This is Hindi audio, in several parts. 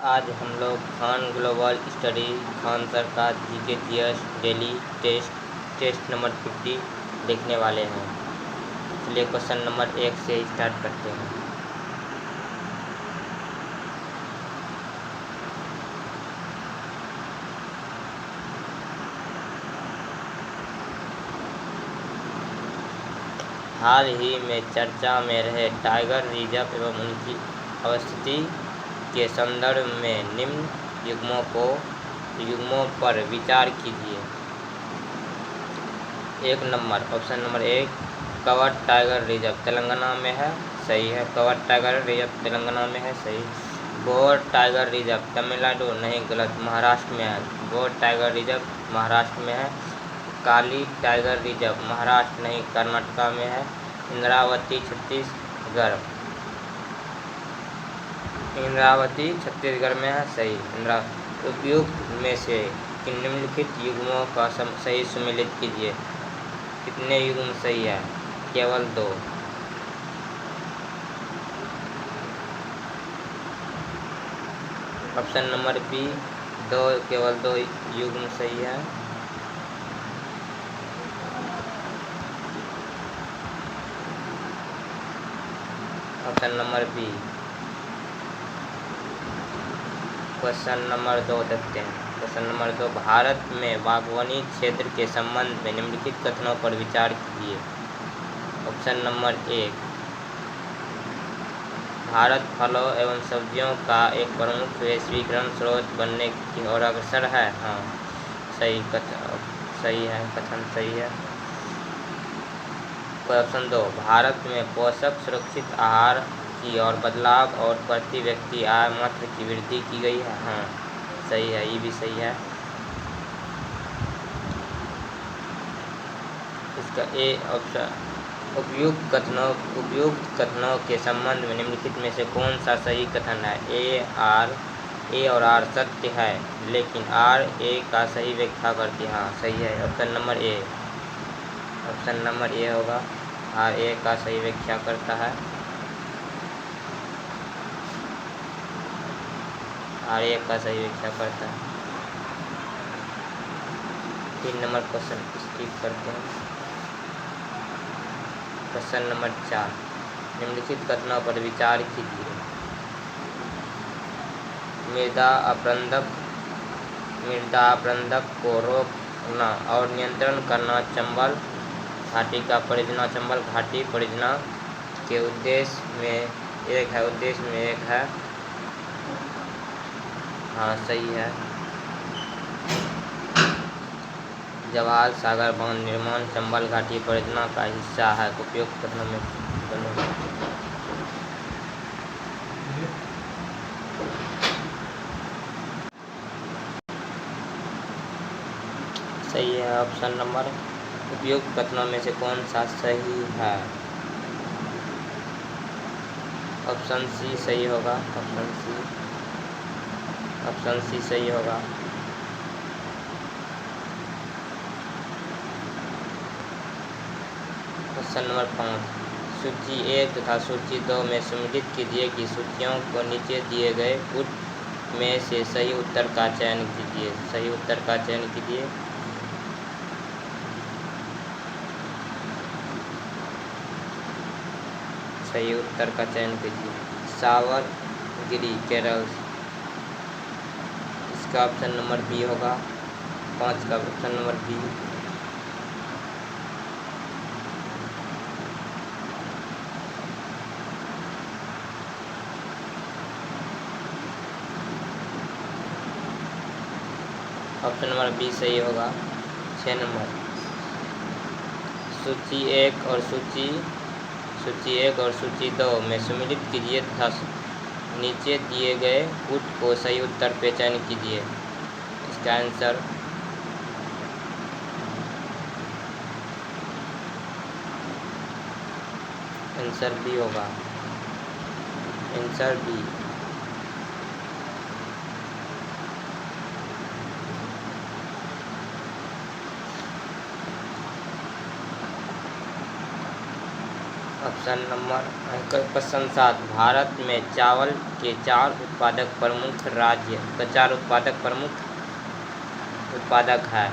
आज हम लोग Khan global study Khan sir का GK GS daily test number 50 देखने वाले हैं। चलिए क्वेश्चन नंबर 1 से स्टार्ट करते हैं। हाल ही में चर्चा में रहे टाइगर रिजर्व एवं उनकी अवस्थिति के संदर्भ में निम्न युग्मों पर विचार कीजिए। 1 number option number 1 cover tiger reserve Telangana में है, सही है। कवर टाइगर रिजर्व तेलंगाना में है, सही। बोर टाइगर रिजर्व तमिलनाडु, नहीं, गलत, महाराष्ट्र में है। बोर टाइगर रिजर्व महाराष्ट्र में है। काली टाइगर रिजर्व महाराष्ट्र, नहीं, कर्नाटका में है। इंद्रावती छत्तीसगढ़ में है, सही। उपयुक्त में से निम्नलिखित युग्मों का सही सम्मिलित कीजिए। कितने युग्म सही है? केवल 2। ऑप्शन नंबर बी केवल 2 युग्म सही है। Option number B. Question number 2 देखते हैं। क्वेश्चन नंबर 2 भारत में बागवानी क्षेत्र के संबंध में निम्नलिखित कथनों पर विचार कीजिए। ऑप्शन नंबर 1 भारत फलों एवं सब्जियों का एक प्रमुख वैश्वीकरण स्रोत बनने की ओर अग्रसर है। हाँ, सही है, कथन सही है। ऑप्शन 2 भारत में पोषक सुरक्षित आहार की ओर बदलाव और प्रति व्यक्ति आय मात्रा की वृद्धि की गई है। हाँ, सही है, ये भी सही है। इसका ए ऑप्शन उपयुक्त कथनों के संबंध में निम्नलिखित में से कौन सा सही कथन है? ए और आर सत्य है, लेकिन आर ए का सही व्याख्या करती है। हाँ, सही है। ऑप्शन नंबर ए होगा, आर ए का सही व्याख्या करता है। आर ए का सही व्याख्या करता है। 3 नंबर क्वेश्चन स्किप करते हैं। क्वेश्चन नंबर 4 निम्नलिखित कथनों पर विचार कीजिए। मृदा अपरदन को रोकना और नियंत्रण करना चंबल घाटी परियोजना के उद्देश्य में एक है। हाँ, सही है। जवाहर सागर बांध निर्माण चंबल घाटी परियोजना का हिस्सा है। उपयुक्त कथनों में सही है। ऑप्शन नंबर उपयुक्त कथनों में से कौन सा सही है? ऑप्शन सी सही होगा। ऑप्शन सी सही होगा। क्वेश्चन नंबर 5 सूची 1 तथा सूची 2 में सम्मिलित कीजिए कि सूचियों को नीचे दिए गए पुट में से सही उत्तर का चयन कीजिए। सही उत्तर का चयन कीजिए। सही उत्तर का चयन कीजिए। सावरगिरी, केरल, इसका ऑप्शन नंबर बी होगा। 5 का option number B. Option number B सही होगा। 6 नंबर सूची 1 और सूची 2 में सम्मिलित कीजिए तथा नीचे दिए गए पुट को सही उत्तर पे चयन कीजिए। इसका आंसर बी होगा। Answer B. Option number question 7, Bharat में चावल के 4 उत्पादक प्रमुख राज्य का 4 उत्पादक प्रमुख उत्पादक है।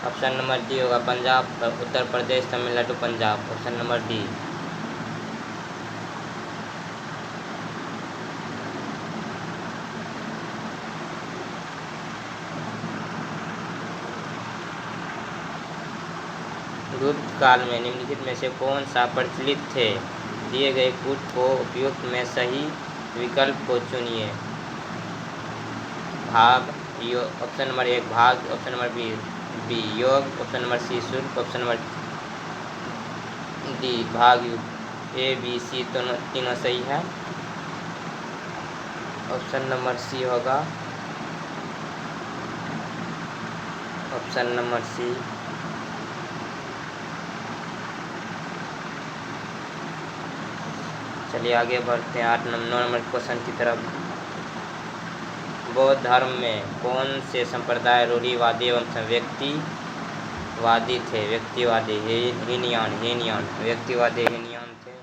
ऑप्शन नंबर डी होगा Punjab, Uttar Pradesh, Tamil Nadu, Punjab. Option number D. Gupta काल में निम्नलिखित में से कौन सा प्रचलित थे? दिए गए कूट को उपयुक्त में सही विकल्प को चुनिए। भाग ऑप्शन नंबर 1 भाग, ऑप्शन नंबर बी योग, ऑप्शन नंबर सी शुल्क, ऑप्शन नंबर डी भाग युग। ए बी सी तीनों सही है। ऑप्शन नंबर सी होगा, ऑप्शन नंबर सी। चलिए आगे बढ़ते हैं 9 नंबर क्वेश्चन की तरफ। बौद्ध धर्म में कौन से संप्रदाय रूढ़िवादी एवं व्यक्तिवादी थे? व्यक्तिवादी हीनयान व्यक्तिवादी हीनयान थे।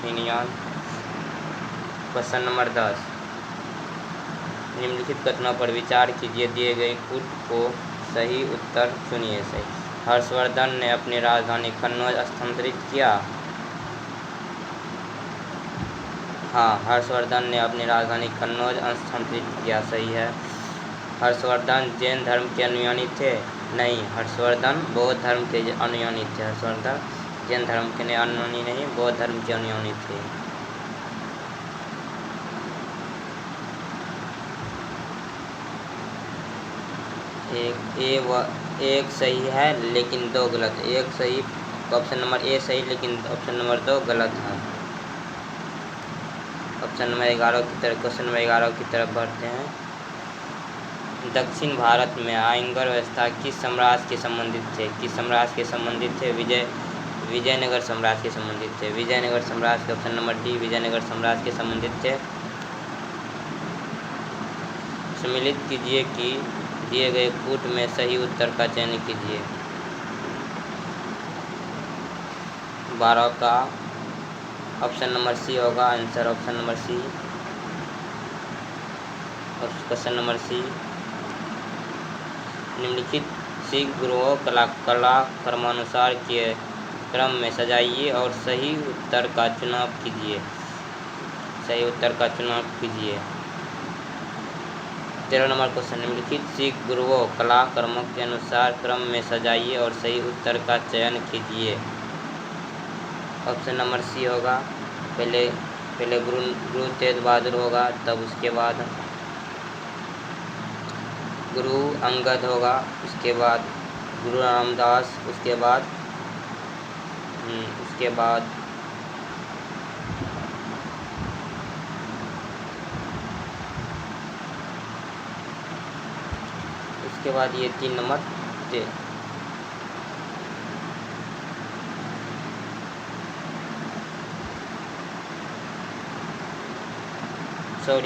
हीनयान। क्वेश्चन नंबर 10, निम्नलिखित कथनों पर विचार कीजिए, दिए गए कूट को सही उत्तर चुनिए। सही। हर्षवर्धन ने अपनी राजधानी कन्नौज स्थानांतरित किया। हाँ, हर्षवर्धन ने अपनी राजधानी कन्नौज स्थानांतरित किया। सही है। हर्षवर्धन जैन धर्म के अनुयायी थे? नहीं, हर्षवर्धन बौद्ध धर्म के अनुयायी थे। हर्षवर्धन जैन धर्म के अनुयायी नहीं, बौद्ध धर्म के अनुयायी थे। एक सही है लेकिन 2 गलत। एक सही, ऑप्शन नंबर ए सही, लेकिन ऑप्शन नंबर 2 गलत है। ऑप्शन नंबर 11 की तरफ, क्वेश्चन नंबर 11 की तरफ बढ़ते हैं। दक्षिण भारत में आयंगर व्यवस्था किस साम्राज्य के संबंधित थे? किस साम्राज्य के संबंधित थे? विजयनगर साम्राज्य के संबंधित थे। विजयनगर साम्राज्य के, ऑप्शन नंबर डी विजयनगर साम्राज्य के संबंधित थे। सम्मिलित कीजिए कि दिए गए कूट में सही उत्तर का चयन कीजिए। 12 का ऑप्शन नंबर सी होगा answer. Option number C, question number C. निम्नलिखित सिख गुरुओं कला क्रमानुसार के क्रम में सजाइए और सही उत्तर का चुनाव कीजिए। सही उत्तर का चुनाव कीजिए। 13 नंबर क्वेश्चन, निम्नलिखित सिख गुरुओं कला क्रमों के अनुसार क्रम में सजाइए और सही उत्तर का चयन कीजिए। ऑप्शन नंबर सी होगा, पहले गुरु तेग बहादुर होगा, तब उसके बाद गुरु अंगद होगा, उसके बाद गुरु रामदास, उसके बाद ये 3 नंबर थे।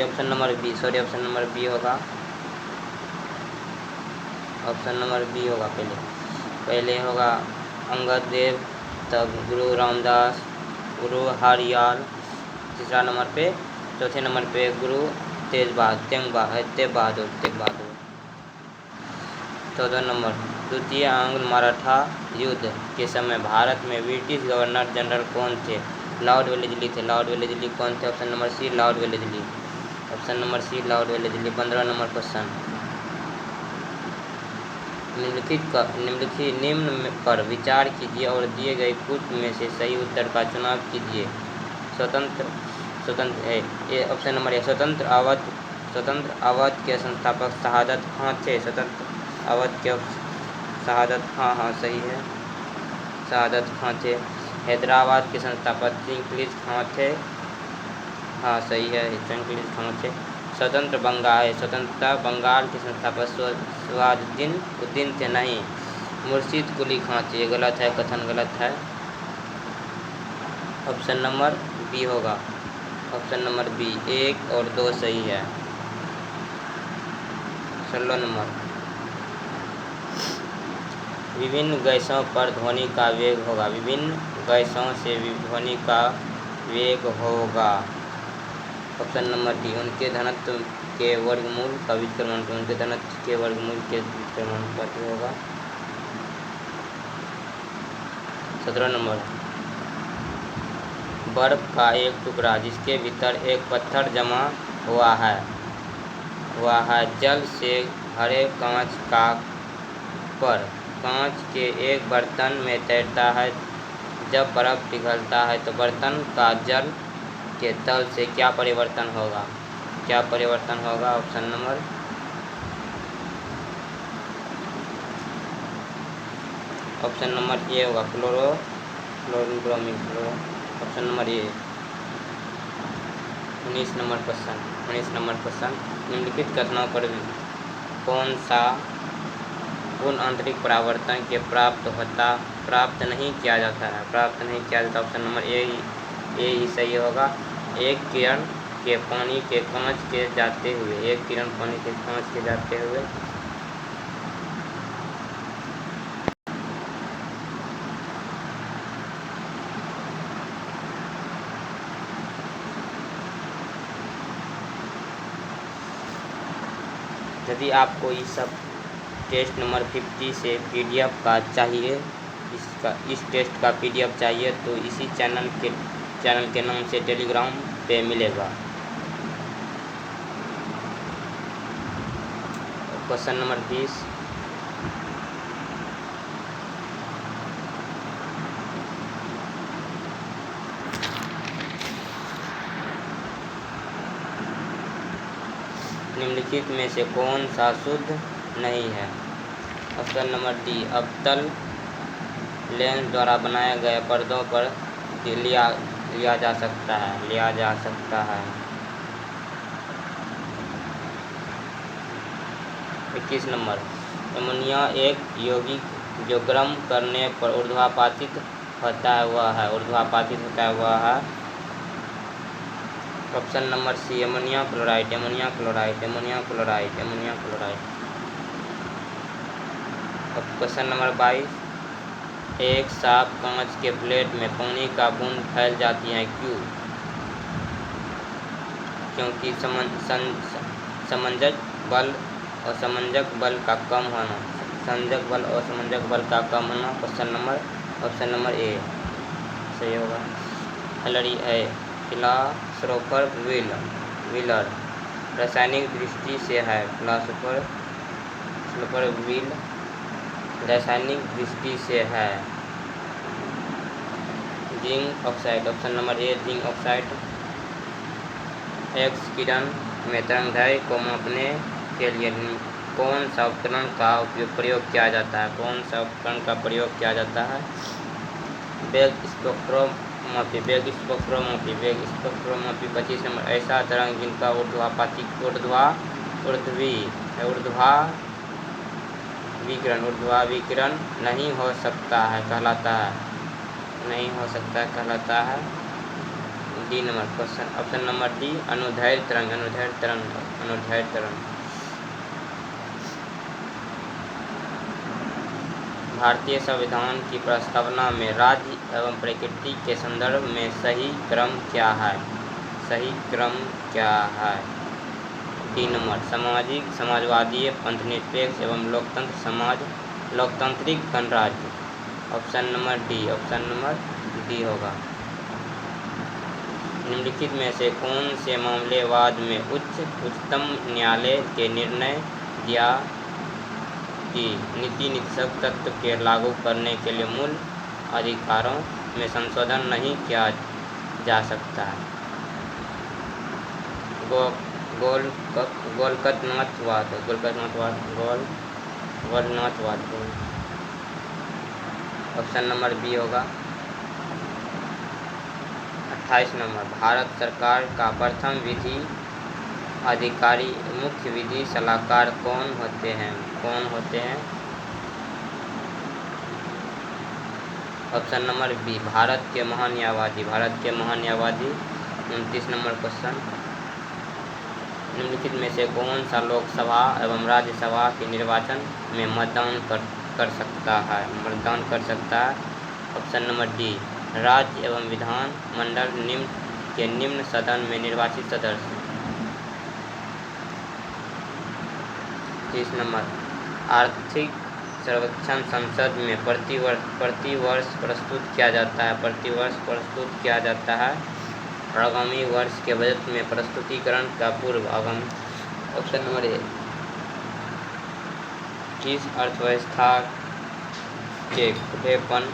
ऑप्शन नंबर बी होगा। ऑप्शन नंबर बी होगा। पहले होगा अंगद देव, तब गुरु रामदास, गुरु हरियाल, तीसरा नंबर पे, चौथे नंबर पे गुरु तेग बहादुर। 14 नंबर, द्वितीय आंग्ल मराठा युद्ध के समय भारत में ब्रिटिश गवर्नर जनरल कौन थे? लॉर्ड वेलेस्ली थे। लॉर्ड वेलेस्ली कौन थे? Option number C Lord Wellesley. Option number C Lord Wellesley. 15 number question, निम्न पर विचार कीजिए और दिए गए कूट में से सही उत्तर का चुनाव कीजिए। ऑप्शन नंबर ए, स्वतंत्र अवध के संस्थापक शहादत खां थे। स्वतंत्र अवध के शहादत खां, हाँ सही है, शहादत खां थे। हैदराबाद के संस्थापक चिंगलिज खां थे, हाँ सही है, चिंगलिज खां थे। स्वतंत्रता बंगाल के संस्थापक सिराजुद्दीन थे, नहीं, मुर्शिद कुली खां थे। गलत है, कथन गलत है। ऑप्शन नंबर बी होगा। ऑप्शन नंबर बी 1 और 2 सही है। 16 नंबर, विभिन्न गैसों पर ध्वनि का वेग होगा। विभिन्न गैसों से ध्वनि का वेग होगा। ऑप्शन नंबर डी, उनके घनत्व के वर्गमूल का व्युत्क्रमण, उनके घनत्व के वर्गमूल के व्युत्क्रमण पर होगा। 17 नंबर, बर्फ का एक टुकड़ा जिसके भीतर एक पत्थर जमा हुआ है जल से भरे कांच के एक बर्तन में तैरता है। जब बर्फ पिघलता है तो बर्तन का जल के तल से क्या परिवर्तन होगा? ऑप्शन नंबर ए होगा chlorobromine. Option number A. 19 number question, निम्नलिखित कथनों पर कौन सा गुण आंतरिक परावर्तन के प्राप्त नहीं किया जाता? ऑप्शन नंबर ए ही सही होगा। एक किरण के पानी के कांच के जाते हुए यदि आपको इस सब टेस्ट नंबर 50 से PDF का चाहिए, इस टेस्ट का PDF चाहिए तो इसी चैनल के नाम से टेलीग्राम पे मिलेगा। क्वेश्चन नंबर 20, निम्नलिखित में से कौन सा शुद्ध नहीं है? ऑप्शन नंबर डी, अवतल लेंस द्वारा बनाए गए पर्दों पर लिया जा सकता है। 21 नंबर, अमोनिया एक यौगिक जो गर्म करने पर ऊर्ध्वापातित होता है वह है। Option number C, ammonia chloride. Question number 22, एक साफ कांच के प्लेट में पानी का बूंद फैल जाती है, क्यों? क्योंकि संयोजक बल और समंजक बल का कम होना। ऑप्शन नंबर ए सही होगा। फिलोसोफर व्हीलर रासायनिक दृष्टि से है। फिलोसोफर व्हील रासायनिक दृष्टि से है zinc oxide. Option number A zinc oxide. X किरण में तरंगदैर्घ्य को मापने के लिए कौन सा उपकरण का प्रयोग किया जाता है? वेग स्पेक्ट्रोमोग्राफी। 25 नंबर, ऐसा तरंग जिनका ऊर्ध्वाभिकरण नहीं हो सकता है कहलाता है। D number question, option number D, अनुदैर्घ्य तरंग। भारतीय संविधान की प्रस्तावना में राज्य एवं प्रकृति के संदर्भ में सही क्रम क्या है? डी नंबर, समाजवादी, पंथनिरपेक्ष एवं लोकतांत्रिक गणराज्य। ऑप्शन नंबर डी होगा। निम्नलिखित में से कौन से मामले बाद में उच्चतम न्यायालय के निर्णय दिया कि नीति निर्देशक तत्व के लागू करने के लिए मूल अधिकारों में संशोधन नहीं किया जा सकता है? गोलकनाथवाद। ऑप्शन नंबर बी होगा। 28 नंबर, भारत सरकार का प्रथम विधि अधिकारी मुख्य विधि सलाहकार कौन होते हैं? ऑप्शन नंबर बी, भारत के महान्यायवादी। 29 नंबर क्वेश्चन, निम्नलिखित में से कौन सा लोकसभा एवं राज्यसभा के निर्वाचन में मतदान कर सकता है? मतदान कर सकता है। ऑप्शन नंबर डी, राज्य एवं विधान मंडल निम्न सदन में निर्वाचित सदस्य। 30 नंबर, आर्थिक सर्वेक्षण संसद में प्रतिवर्ष प्रस्तुत किया जाता है। प्रतिवर्ष प्रस्तुत किया जाता है। आगामी वर्ष के बजट में प्रस्तुतिकरण का पूर्व आगामी। ऑप्शन नंबर ए, किस अर्थव्यवस्था के खुलेपन